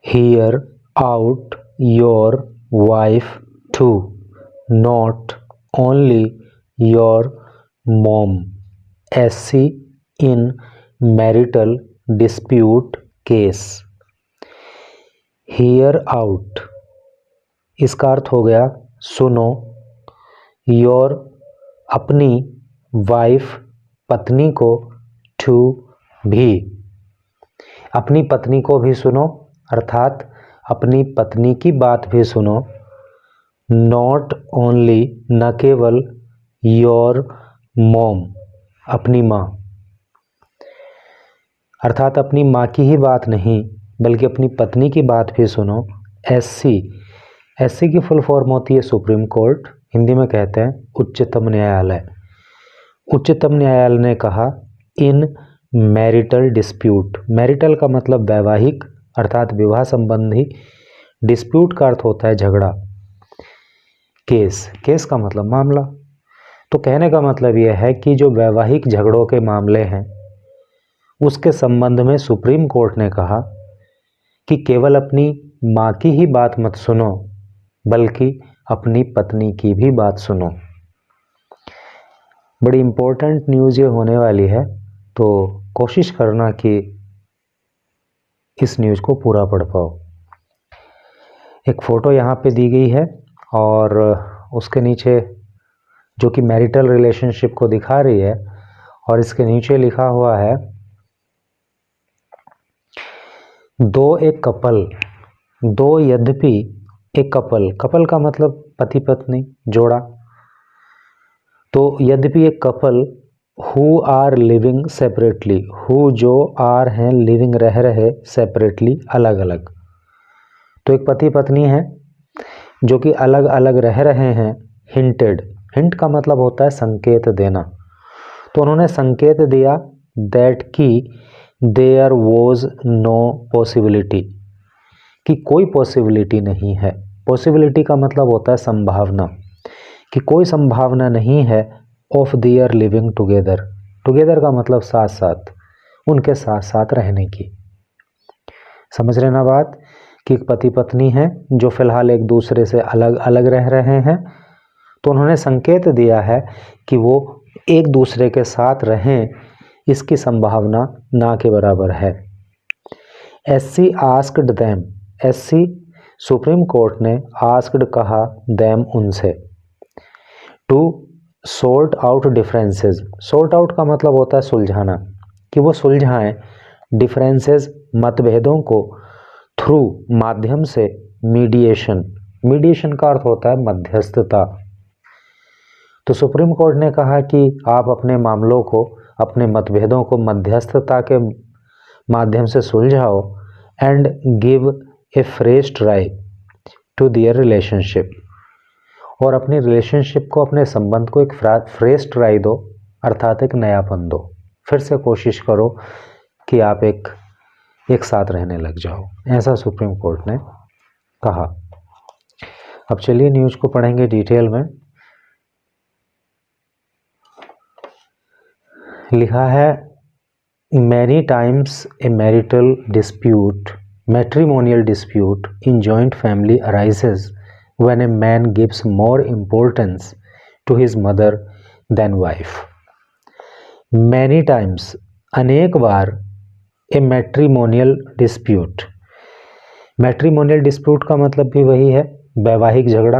hear out your wife too, not only your mom. SC in marital dispute case. hear out इसका अर्थ हो गया सुनो, your अपनी, wife पत्नी को, टू भी, अपनी पत्नी को भी सुनो अर्थात अपनी पत्नी की बात भी सुनो, नॉट ओनली न केवल, योर मॉम अपनी माँ अर्थात अपनी माँ की ही बात नहीं बल्कि अपनी पत्नी की बात भी सुनो। एससी की फुल फॉर्म होती है सुप्रीम कोर्ट, हिंदी में कहते हैं उच्चतम न्यायालय। उच्चतम न्यायालय ने कहा इन मैरिटल डिस्प्यूट, मैरिटल का मतलब वैवाहिक अर्थात विवाह संबंधी, डिस्प्यूट का अर्थ होता है झगड़ा, केस का मतलब मामला। तो कहने का मतलब यह है कि जो वैवाहिक झगड़ों के मामले हैं उसके संबंध में सुप्रीम कोर्ट ने कहा कि केवल अपनी माँ की ही बात मत सुनो बल्कि अपनी पत्नी की भी बात सुनो। बड़ी इम्पोर्टेंट न्यूज़ ये होने वाली है, तो कोशिश करना कि इस न्यूज़ को पूरा पढ़ पाओ। एक फ़ोटो यहाँ पे दी गई है और उसके नीचे जो कि मैरिटल रिलेशनशिप को दिखा रही है और इसके नीचे लिखा हुआ है एक कपल, दो यद्यपि एक कपल का मतलब पति पत्नी जोड़ा, तो यद्यपि एक couple who are living separately, who जो आर हैं लिविंग रह रहे सेपरेटली अलग अलग, तो एक पति पत्नी है जो कि अलग अलग रह रहे हैं। हिंट का मतलब होता है संकेत देना, तो उन्होंने संकेत दिया दैट कि देयर वॉज नो पॉसिबिलिटी, कि कोई पॉसिबिलिटी नहीं है। पॉसिबिलिटी का मतलब होता है संभावना, कि कोई संभावना नहीं है of their living together, together का मतलब साथ साथ, उनके साथ साथ रहने की। समझ रहे ना बात कि पति पत्नी हैं जो फिलहाल एक दूसरे से अलग अलग रह रहे हैं, तो उन्होंने संकेत दिया है कि वो एक दूसरे के साथ रहें, इसकी संभावना ना के बराबर है। SC asked them, SC supreme court ने आस्क्ड कहा देम उनसे, to sort out differences, sort out का मतलब होता है सुलझाना, कि वो सुलझाएं डिफरेंसेस मतभेदों को, थ्रू माध्यम से, मीडिएशन, मीडिएशन का अर्थ होता है मध्यस्थता। तो सुप्रीम कोर्ट ने कहा कि आप अपने मामलों को, अपने मतभेदों को मध्यस्थता के माध्यम से सुलझाओ and give a fresh try to their relationship, और अपनी रिलेशनशिप को, अपने संबंध को एक फ्रेश ट्राई दो अर्थात एक नयापन दो, फिर से कोशिश करो कि आप एक साथ रहने लग जाओ, ऐसा सुप्रीम कोर्ट ने कहा। अब चलिए न्यूज़ को पढ़ेंगे डिटेल में। लिखा है many times A marital dispute, matrimonial dispute in joint family arises when a man gives more importance to his mother than wife. Many times, अनेक बार, a matrimonial dispute, matrimonial dispute का मतलब भी वही है वैवाहिक झगड़ा,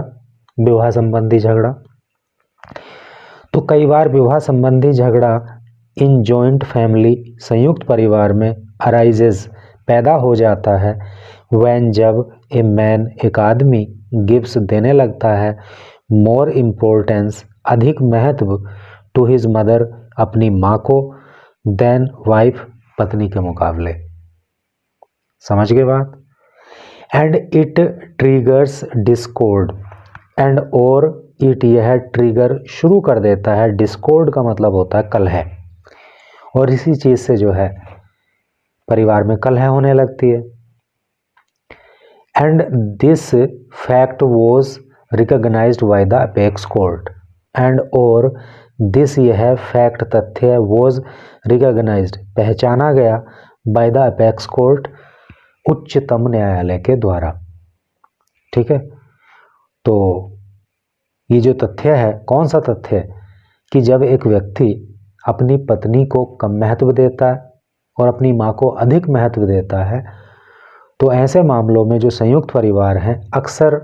विवाह संबंधी झगड़ा। तो कई बार विवाह संबंधी झगड़ा इन जॉइंट फैमिली, संयुक्त परिवार में, अराइजेज पैदा हो जाता है, व्हेन जब ए मैन एक आदमी, गिव्स देने लगता है, मोर इम्पोर्टेंस अधिक महत्व, टू हिज मदर अपनी माँ को, देन वाइफ पत्नी के मुकाबले। समझ गए बात। And it triggers Discord, and और इट, यह ट्रिगर शुरू कर देता है, डिस्कॉर्ड का मतलब होता है कलह, और इसी चीज से जो है परिवार में कलह होने लगती है। And this fact was recognised by the apex court, and और दिस, यह फैक्ट तथ्य, वॉज रिकॉग्नाइज्ड पहचाना गया, बाय द अपेक्स कोर्ट उच्चतम न्यायालय के द्वारा। ठीक है, तो ये जो तथ्य है, कौन सा तथ्य है कि जब एक व्यक्ति अपनी पत्नी को कम महत्व देता है और अपनी माँ को अधिक महत्व देता है, तो ऐसे मामलों में जो संयुक्त परिवार हैं अक्सर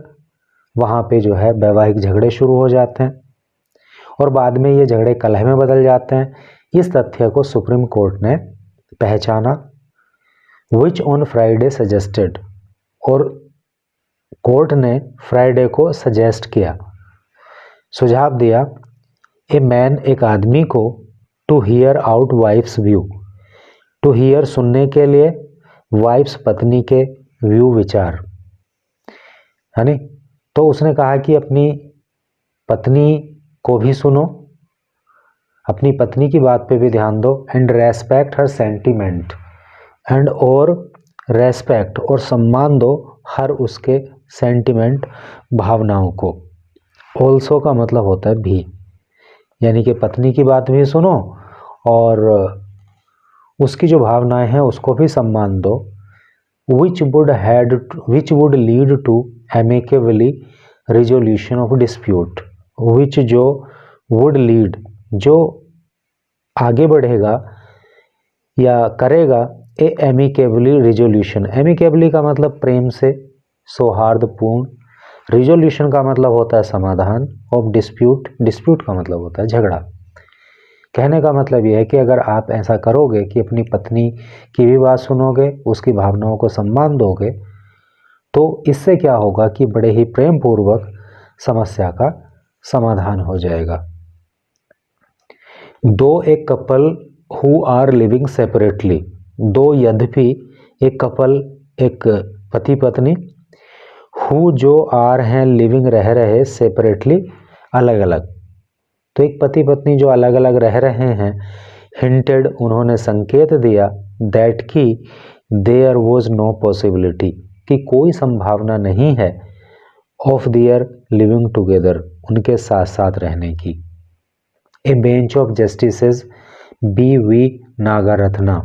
वहाँ पे जो है वैवाहिक झगड़े शुरू हो जाते हैं और बाद में ये झगड़े कलह में बदल जाते हैं। इस तथ्य को सुप्रीम कोर्ट ने पहचाना, विच ऑन फ्राइडे सजेस्टेड, और कोर्ट ने फ्राइडे को सजेस्ट किया, सुझाव दिया, ए मैन, एक आदमी को, to hear out wife's view, to hear सुनने के लिए, वाइफ्स पत्नी के व्यू विचार, है नी। तो उसने कहा कि अपनी पत्नी को भी सुनो, अपनी पत्नी की बात पे भी ध्यान दो, and respect her sentiment, and और रेस्पेक्ट और सम्मान दो हर उसके सेंटिमेंट भावनाओं को। ऑल्सो का मतलब होता है भी, यानी कि पत्नी की बात भी सुनो और उसकी जो भावनाएं हैं उसको भी सम्मान दो। Which would lead to amicably resolution of dispute, which जो वुड लीड, जो आगे बढ़ेगा या करेगा, ए एमिकेबली रिजोल्यूशन, एमिकेबली का मतलब प्रेम से, सौहार्दपूर्ण, रिजोल्यूशन का मतलब होता है समाधान, ऑफ डिस्प्यूट, डिस्प्यूट का मतलब होता है झगड़ा। कहने का मतलब यह है कि अगर आप ऐसा करोगे कि अपनी पत्नी की भी बात सुनोगे, उसकी भावनाओं को सम्मान दोगे, तो इससे क्या होगा कि बड़े ही प्रेम पूर्वक समस्या का समाधान हो जाएगा। दो एक couple who are living separately, though यद्यपि एक कपल, एक पति पत्नी, हु जो आर हैं लिविंग रह रहे, सेपरेटली अलग अलग, तो एक पति पत्नी जो अलग अलग रह रहे हैं, हिंटेड उन्होंने संकेत दिया, दैट की देयर वॉज नो पॉसिबिलिटी, कि कोई संभावना नहीं है, ऑफ देयर लिविंग टुगेदर, उनके साथ साथ रहने की। A bench of justices B V Nagarathna,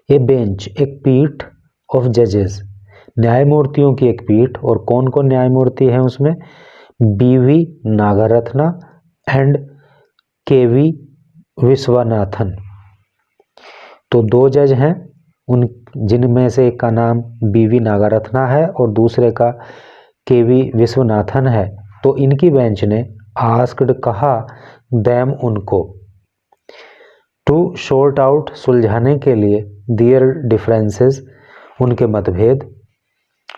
a bench एक पीठ, ऑफ जजेस न्यायमूर्तियों की एक पीठ, और कौन कौन न्यायमूर्ति हैं उसमें, बी वी नागारत्ना एंड के वी विश्वनाथन। तो दो जज हैं, उन जिनमें से एक का नाम बी वी नागारत्ना है और दूसरे का के वी विश्वनाथन है। तो इनकी बेंच ने आस्क्ड, कहा, दैम उनको, टू शॉर्ट आउट सुलझाने के लिए, दियर डिफरेंसेस उनके मतभेद।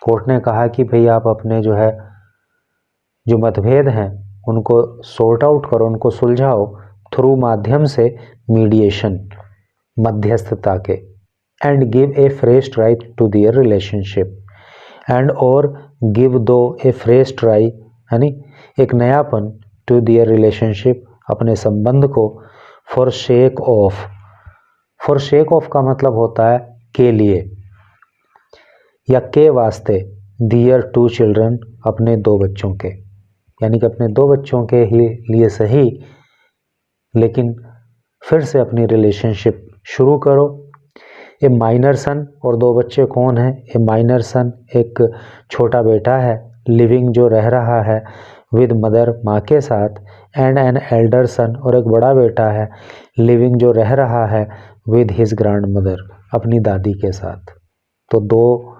कोर्ट ने कहा कि भाई आप अपने जो है जो मतभेद हैं उनको सॉर्ट आउट करो, उनको सुलझाओ, थ्रू माध्यम से मीडिएशन, मध्यस्थता के, and give a fresh try to their relationship, and और गिव दो ए फ्रेश ट्राई, यानी एक नयापन, टू दियर रिलेशनशिप अपने संबंध को, for shake of, for shake of का मतलब होता है के लिए या के वास्ते, दियर टू चिल्ड्रन अपने दो बच्चों के, यानी कि अपने दो बच्चों के ही लिए सही, लेकिन फिर से अपनी रिलेशनशिप शुरू करो। ए माइनर सन, और दो बच्चे कौन हैं, ए माइनर सन एक छोटा बेटा है, लिविंग जो रह रहा है, विद मदर माँ के साथ, एंड एन एल्डर सन और एक बड़ा बेटा है, लिविंग जो रह रहा है, विद हिज ग्रैंड मदर अपनी दादी के साथ। तो दो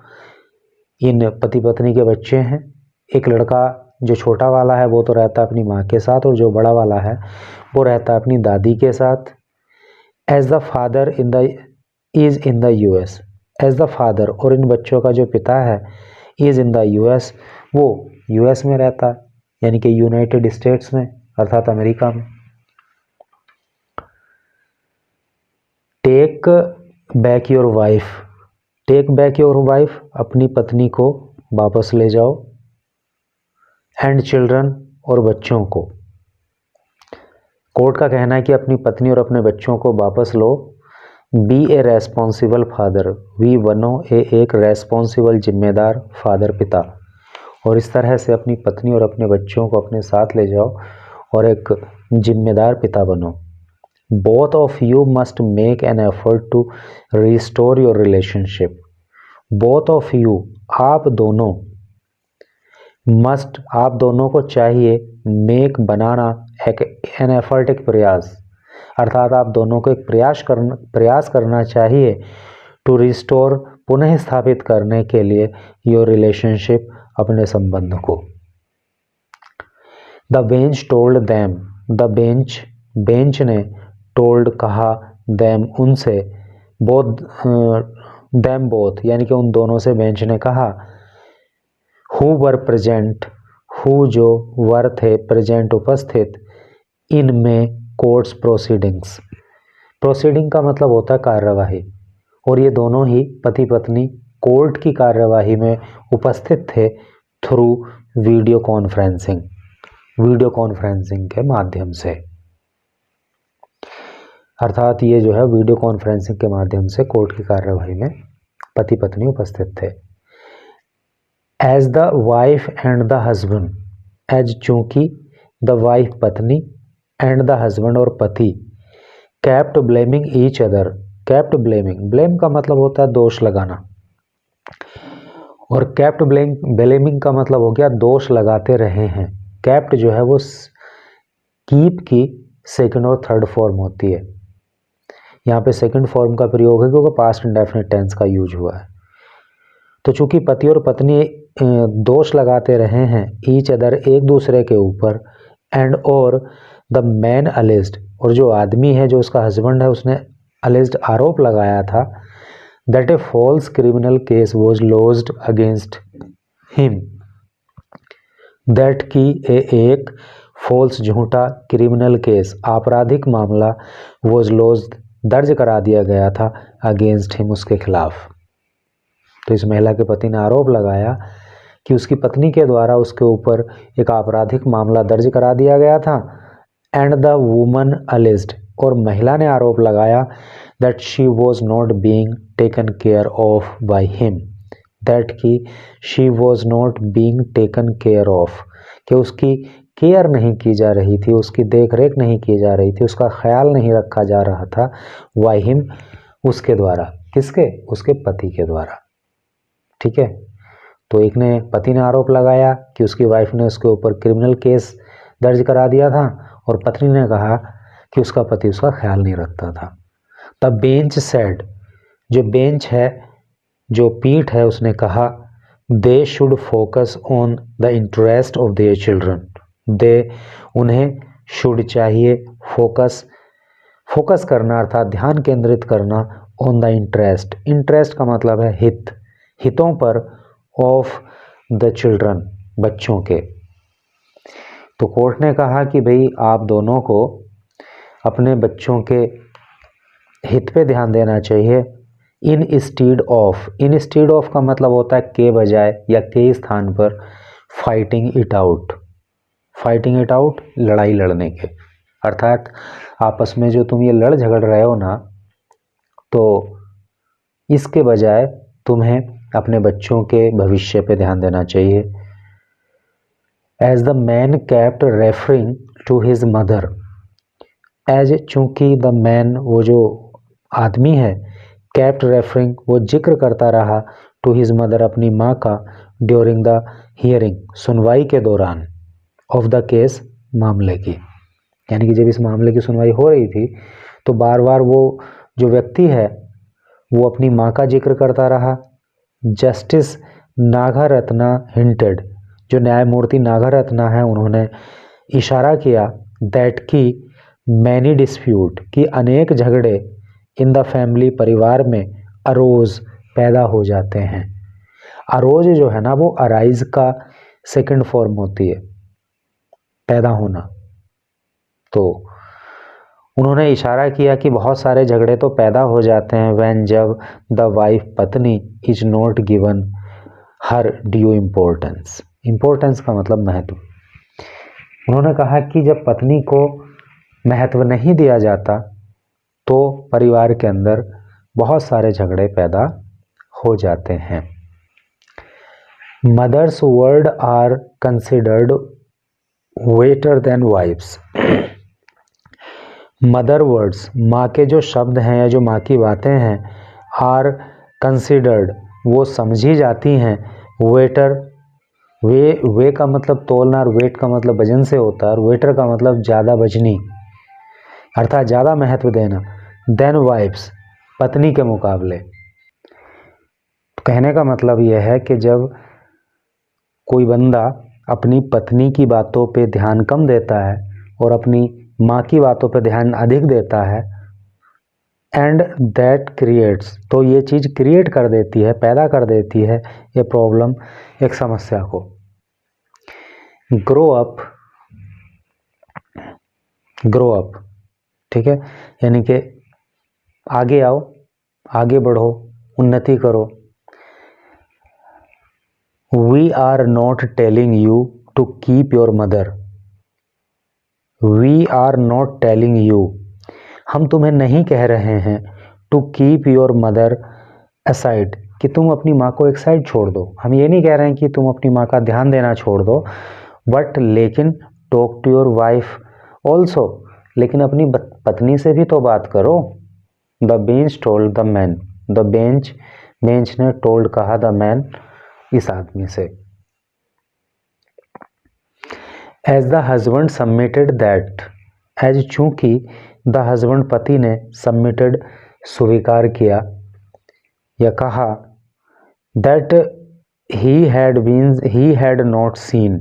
इन पति पत्नी के बच्चे हैं, एक लड़का जो छोटा वाला है वो तो रहता है अपनी माँ के साथ और जो बड़ा वाला है वो रहता है अपनी दादी के साथ। As the father is in the US, as the father और इन बच्चों का जो पिता है, इज इन द यूएस वो यूएस में रहता है, यानी कि यूनाइटेड स्टेट्स में अर्थात अमेरिका में। Take back your wife, take back your wife अपनी पत्नी को वापस ले जाओ, एंड चिल्ड्रन और बच्चों को। कोर्ट का कहना है कि अपनी पत्नी और अपने बच्चों को वापस लो। बी ए रेस्पॉन्सिबल फादर, वी बनो एक रेस्पॉन्सिबल जिम्मेदार फादर पिता, और इस तरह से अपनी पत्नी और अपने बच्चों को अपने साथ ले जाओ और एक जिम्मेदार पिता बनो। Both of you must make an effort to restore your relationship, both of you, आप दोनों, मस्ट, आप दोनों को चाहिए, मेक, बनाना, एन एफर्ट, एक प्रयास, अर्थात आप दोनों को एक प्रयास करना चाहिए, टू रिस्टोर, पुनः स्थापित करने के लिए, योर रिलेशनशिप, अपने संबंध को। The bench told them, the bench, bench ने, टोल्ड कहा, देम उनसे, बोथ, देम बोथ यानी कि उन दोनों से बेंच ने कहा, हु वर प्रेजेंट, हु जो वर थे, प्रेजेंट उपस्थित, इन में कोर्ट्स प्रोसीडिंग्स, प्रोसीडिंग का मतलब होता है कार्यवाही, और ये दोनों ही पति पत्नी कोर्ट की कार्यवाही में उपस्थित थे, through video conferencing, video conferencing के माध्यम से, अर्थात ये जो है वीडियो कॉन्फ्रेंसिंग के माध्यम से कोर्ट की कार्यवाही में पति पत्नी उपस्थित थे। As the wife and the husband, as चूंकि, द वाइफ पत्नी, एंड द हस्बैंड और पति, kept blaming each other, kept blaming, blame का मतलब होता है दोष लगाना, और केप्ट ब्लेमिंग का मतलब हो गया दोष लगाते रहे हैं। केप्ट जो है वो कीप की सेकंड और थर्ड फॉर्म होती है, यहाँ पे सेकंड फॉर्म का प्रयोग है क्योंकि पास्ट इंडेफिनिट टेंस का यूज हुआ है। तो चूंकि पति और पत्नी दोष लगाते रहे हैं, ईच अदर, एक दूसरे के ऊपर, एंड और, द मैन अलेज्ड, और जो आदमी है जो उसका हस्बैंड है उसने अलेज्ड आरोप लगाया था, that a false criminal case was lodged against him, that की एक फॉल्स झूठा, क्रिमिनल केस आपराधिक मामला, वॉज लॉज्ड दर्ज करा दिया गया था, अगेंस्ट हिम उसके खिलाफ। तो इस महिला के पति ने आरोप लगाया कि उसकी पत्नी के द्वारा उसके ऊपर एक आपराधिक मामला दर्ज करा दिया गया था, एंड द वुमन अलेज्ड, और महिला ने आरोप लगाया, that she was not being taken care of by him, that की she was not being taken care of, कि उसकी केयर नहीं की जा रही थी, उसकी देख रेख नहीं की जा रही थी, उसका ख्याल नहीं रखा जा रहा था, बाय हिम, उसके द्वारा, किसके, उसके पति के द्वारा। ठीक है, तो एक ने, पति ने आरोप लगाया कि उसकी वाइफ ने उसके ऊपर क्रिमिनल केस दर्ज करा दिया था, और पत्नी ने कहा कि उसका पति उसका ख्याल नहीं रखता था। द बेंच सेड, जो बेंच है, जो पीठ है, उसने कहा, they should focus on the interest of their children, they, उन्हें, शुड चाहिए, फोकस, फोकस करना अर्थात ध्यान केंद्रित करना, ऑन द इंटरेस्ट, इंटरेस्ट का मतलब है हित, हितों पर, ऑफ द चिल्ड्रन, बच्चों के। तो कोर्ट ने कहा कि भाई आप दोनों को अपने बच्चों के हित पे ध्यान देना चाहिए, instead of, instead of का मतलब होता है के बजाय या के स्थान पर, fighting it out, fighting it out, लड़ाई लड़ने के, अर्थात आपस में जो तुम ये लड़ झगड़ रहे हो ना, तो इसके बजाय तुम्हें अपने बच्चों के भविष्य पे ध्यान देना चाहिए। As the man kept referring to his mother, as, चूंकि, द मैन, वो जो आदमी है, केप्ट रेफरिंग, वो जिक्र करता रहा, टू हिज मदर, अपनी माँ का, ड्यूरिंग द हियरिंग, सुनवाई के दौरान, ऑफ द केस, मामले की, यानी कि जब इस मामले की सुनवाई हो रही थी तो बार बार वो जो व्यक्ति है वो अपनी माँ का जिक्र करता रहा। जस्टिस नागारत्ना हिंटेड, जो न्यायमूर्ति नागारत्ना है उन्होंने इशारा किया, दैट की मैनी डिस्प्यूट, कि अनेक झगड़े, इन द फैमिली, परिवार में, अरोज, पैदा हो जाते हैं। अरोज जो है ना वो अराइज का सेकंड फॉर्म होती है, पैदा होना। तो उन्होंने इशारा किया कि बहुत सारे झगड़े तो पैदा हो जाते हैं, व्हेन, जब, द वाइफ, पत्नी, is not given her due importance, importance का मतलब महत्व। उन्होंने कहा कि जब पत्नी को महत्व नहीं दिया जाता तो परिवार के अंदर बहुत सारे झगड़े पैदा हो जाते हैं। Mother's word are considered weightier than wife's, mother words, माँ के जो शब्द हैं या जो माँ की बातें हैं, आर कंसिडर्ड, वो समझी जाती हैं वेटर, वे का मतलब तोलना और वेट का मतलब वजन से होता है, और वेटर का मतलब ज़्यादा वजनी अर्थात ज़्यादा महत्व देना, देन वाइफ्स पत्नी के मुकाबले। कहने का मतलब यह है कि जब कोई बंदा अपनी पत्नी की बातों पे ध्यान कम देता है और अपनी माँ की बातों पे ध्यान अधिक देता है, एंड दैट क्रिएट्स, तो ये चीज़ क्रिएट कर देती है, पैदा कर देती है ये प्रॉब्लम, एक समस्या को। ग्रो अप, ग्रो अप, ठीक है, यानी कि आगे आओ, आगे बढ़ो, उन्नति करो। We are not telling you to keep your mother, we are not telling you, हम तुम्हें नहीं कह रहे हैं to keep your mother aside, कि तुम अपनी माँ को एक साइड छोड़ दो। हम ये नहीं कह रहे हैं कि तुम अपनी माँ का ध्यान देना छोड़ दो, बट लेकिन talk to your wife also, लेकिन अपनी पत्नी से भी तो बात करो। The bench told the man, the bench, bench ने टोल्ड कहा द मैन, इस आदमी से। As the husband submitted that, as चूंकि द हस्बैंड पति ने सबमिटेड स्वीकार किया या कहा, that he had not seen,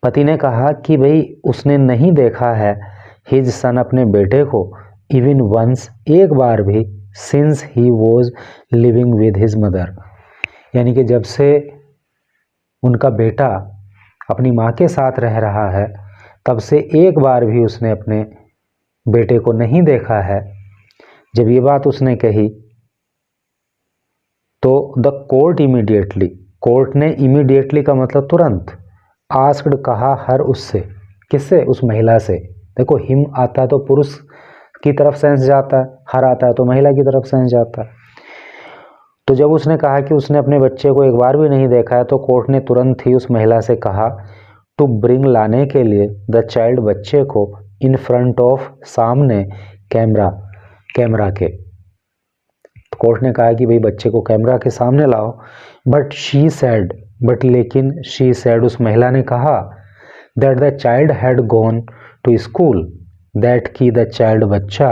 पति ने कहा कि भाई उसने नहीं देखा है हिज सन, अपने बेटे को, इवन वंस, एक बार भी, since he was living with his mother, यानी कि जब से उनका बेटा अपनी माँ के साथ रह रहा है तब से एक बार भी उसने अपने बेटे को नहीं देखा है। जब ये बात उसने कही तो द कोर्ट इमीडिएटली, कोर्ट ने इमीडिएटली का मतलब तुरंत, आस्क्ड कहा हर, उससे, किससे, उस महिला से। देखो हिम आता है तो पुरुष की तरफ सेंस जाता है, हर आता है तो महिला की तरफ सेंस जाता है। तो जब उसने कहा कि उसने अपने बच्चे को एक बार भी नहीं देखा है तो कोर्ट ने तुरंत ही उस महिला से कहा टू ब्रिंग, लाने के लिए, द चाइल्ड, बच्चे को, इन फ्रंट ऑफ, सामने, कैमरा, कैमरा के। तो कोर्ट ने कहा कि भाई बच्चे को कैमरा के सामने लाओ। बट शी सैड, बट लेकिन, शी सैड, उस महिला ने कहा, that the child had gone to school, that की द चाइल्ड, बच्चा,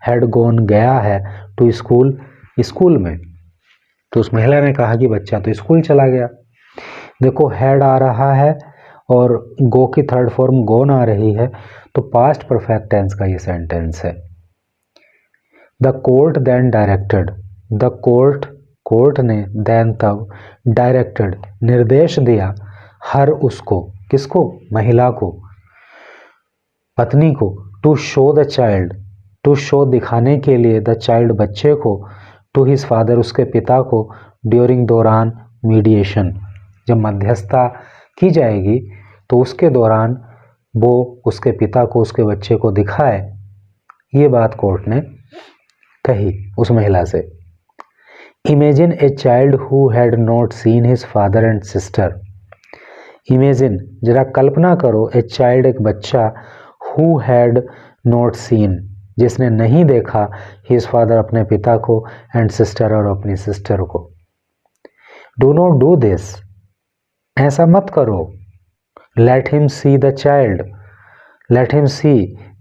हैड गॉन, गया है, टू स्कूल, स्कूल में। तो उस महिला ने कहा कि बच्चा तो स्कूल चला गया। देखो हैड आ रहा है और गो की थर्ड फॉर्म गोन आ रही है, तो पास्ट परफेक्ट टेंस का ये सेंटेंस है। The court then directed, the court, court ने, देन तब, डायरेक्टेड, निर्देश दिया, हर, उसको, किसको, महिला को, पत्नी को, to show the child, to show, दिखाने के लिए, द चाइल्ड, बच्चे को, टू हिज फादर, उसके पिता को, ड्यूरिंग, दौरान, मीडिएशन, जब मध्यस्थता की जाएगी तो उसके दौरान वो उसके पिता को, उसके बच्चे को दिखाए। ये बात कोर्ट ने कही उस महिला से। Imagine a child who had not seen his father and sister, imagine, जरा कल्पना करो, ए चाइल्ड, एक बच्चा, हु हैड नॉट सीन, जिसने नहीं देखा, हिज फादर, अपने पिता को, एंड सिस्टर, और अपनी सिस्टर को। डू नॉट डू दिस, ऐसा मत करो। Let him see the child, let him see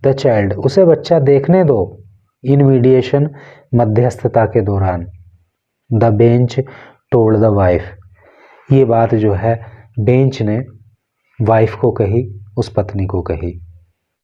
the child, उसे बच्चा देखने दो, इन मीडिएशन, मध्यस्थता के दौरान। The bench told the wife, ये बात जो है बेंच ने वाइफ को कही, उस पत्नी को कही।